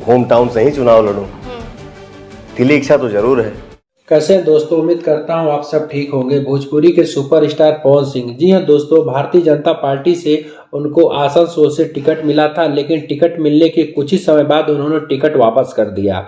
Home town से ही चुनाव लड़ूं। दिली इच्छा तो जरूर है। कैसे हैं दोस्तों, उम्मीद करता हूं आप सब ठीक होंगे। भोजपुरी के सुपरस्टार पवन सिंह, जी हां दोस्तों, भारतीय जनता पार्टी से उनको आसनसोल से टिकट मिला था, लेकिन टिकट मिलने के कुछ ही समय बाद उन्होंने टिकट वापस कर दिया।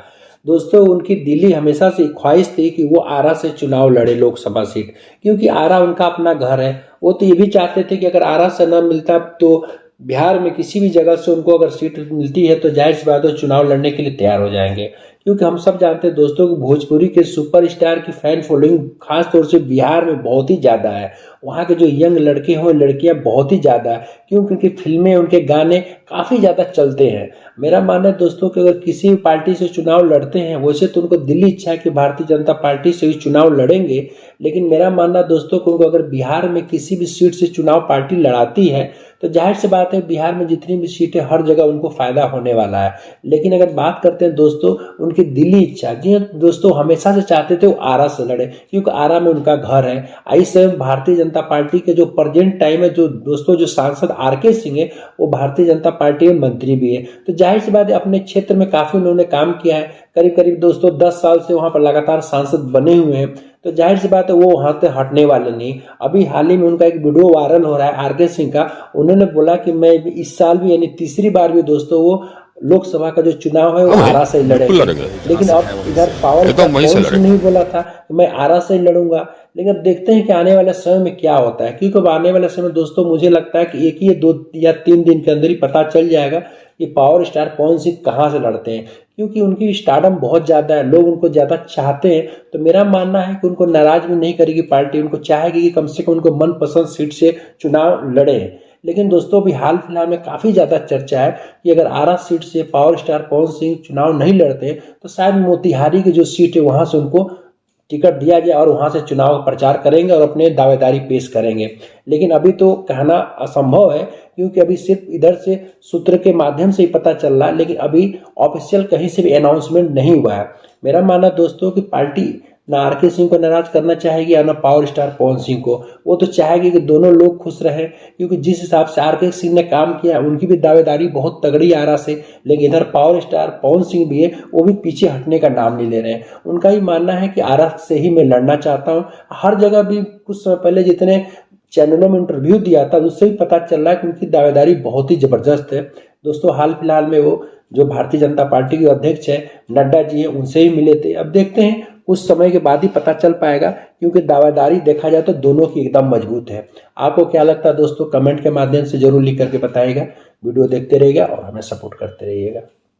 दोस्तों, उनकी दिल्ली हमेशा से ख्वाहिश थी कि वो आरा से चुनाव लड़े लोकसभा सीट, क्योंकि आरा उनका अपना घर है। वो तो ये भी चाहते थे कि अगर आरा से न मिलता तो बिहार में किसी भी जगह से उनको अगर सीट मिलती है तो जाहिर सी बात है चुनाव लड़ने के लिए तैयार हो जाएंगे। क्योंकि हम सब जानते हैं दोस्तों कि भोजपुरी के सुपरस्टार की फैन फॉलोइंग खास तौर से बिहार में बहुत ही ज़्यादा है। वहाँ के जो यंग लड़के हों लड़कियाँ बहुत ही ज़्यादा है, क्यों? क्योंकि फिल्में, उनके गाने काफ़ी ज़्यादा चलते हैं। मेरा मानना है दोस्तों कि अगर किसी भी पार्टी से चुनाव लड़ते हैं, वैसे तो उनको दिल्ली इच्छा है कि भारतीय जनता पार्टी से ही चुनाव लड़ेंगे, लेकिन मेरा मानना दोस्तों को अगर बिहार में किसी भी सीट से चुनाव पार्टी लड़ाती है तो जाहिर सी बात है बिहार में जितनी भी सीटें हर जगह उनको फायदा होने वाला है। लेकिन अगर बात करते हैं दोस्तों उनकी दिली इच्छा, जी हाँ दोस्तों, हमेशा से चाहते थे वो आरा से लड़े, क्योंकि आरा में उनका घर है। इस समय भारतीय जनता पार्टी के जो प्रेजेंट टाइम है, जो दोस्तों जो सांसद आर.के. सिंह है, वो भारतीय जनता पार्टी में मंत्री भी है। तो जाहिर सी बात है अपने क्षेत्र में काफी उन्होंने काम किया है। करीब करीब दोस्तों 10 साल से वहां पर लगातार सांसद बने हुए हैं। तो जाहिर सी बात है वो वहां से हटने वाले नहीं। अभी हाल ही में उनका एक वीडियो वायरल हो रहा है आर.के. सिंह का। उन्होंने बोला कि मैं इस साल भी, यानी तीसरी बार भी दोस्तों, वो लोकसभा का जो चुनाव है वो आरा से लड़ेंगे। लेकिन अब इधर पावर का पवन सिंह नहीं बोला था कि मैं आरा से लड़ूंगा। लेकिन अब देखते हैं कि आने वाले समय में क्या होता है, क्योंकि अब आने वाले समय दोस्तों मुझे लगता है कि एक ही 2 या 3 दिन के अंदर ही पता चल जाएगा कि पावर स्टार पवन सिंह कहाँ से लड़ते हैं, क्योंकि उनकी स्टारडम बहुत ज़्यादा है, लोग उनको ज़्यादा चाहते हैं। तो मेरा मानना है कि उनको नाराज भी नहीं करेगी पार्टी, उनको चाहेगी कि कम से कम उनको मनपसंद सीट से चुनाव लड़े। लेकिन दोस्तों अभी हाल फिलहाल में काफ़ी ज़्यादा चर्चा है कि अगर आरा सीट से पावर स्टार पवन सिंह चुनाव नहीं लड़ते तो शायद मोतिहारी की जो सीट है वहाँ से उनको टिकट दिया जाए और वहां से चुनाव प्रचार करेंगे और अपने दावेदारी पेश करेंगे। लेकिन अभी तो कहना असंभव है, क्योंकि अभी सिर्फ इधर से सूत्र के माध्यम से ही पता चल रहा है, लेकिन अभी ऑफिशियल कहीं से भी अनाउंसमेंट नहीं हुआ है। मेरा मानना दोस्तों कि पार्टी ना आर.के. सिंह को नाराज करना चाहेगी या ना पावर स्टार पवन सिंह को। वो तो चाहेगी कि दोनों लोग खुश रहें, क्योंकि जिस हिसाब से आर.के. सिंह ने काम किया उनकी भी दावेदारी बहुत तगड़ी आरा से। लेकिन इधर पावर स्टार पवन सिंह भी है, वो भी पीछे हटने का नाम नहीं ले रहे हैं। उनका ही मानना है कि आरा से ही मैं लड़ना चाहता हूँ। हर जगह भी कुछ समय पहले जितने चैनलों में इंटरव्यू दिया था उससे भी पता चल रहा है कि उनकी दावेदारी बहुत ही जबरदस्त है। दोस्तों हाल फिलहाल में वो जो भारतीय जनता पार्टी के अध्यक्ष है नड्डा जी हैं, उनसे ही मिले थे। अब देखते हैं, कुछ समय के बाद ही पता चल पाएगा, क्योंकि दावेदारी देखा जाए तो दोनों की एकदम मजबूत है। आपको क्या लगता है दोस्तों, कमेंट के माध्यम से जरूर लिख करके बताइएगा। वीडियो देखते रहिएगा और हमें सपोर्ट करते रहिएगा।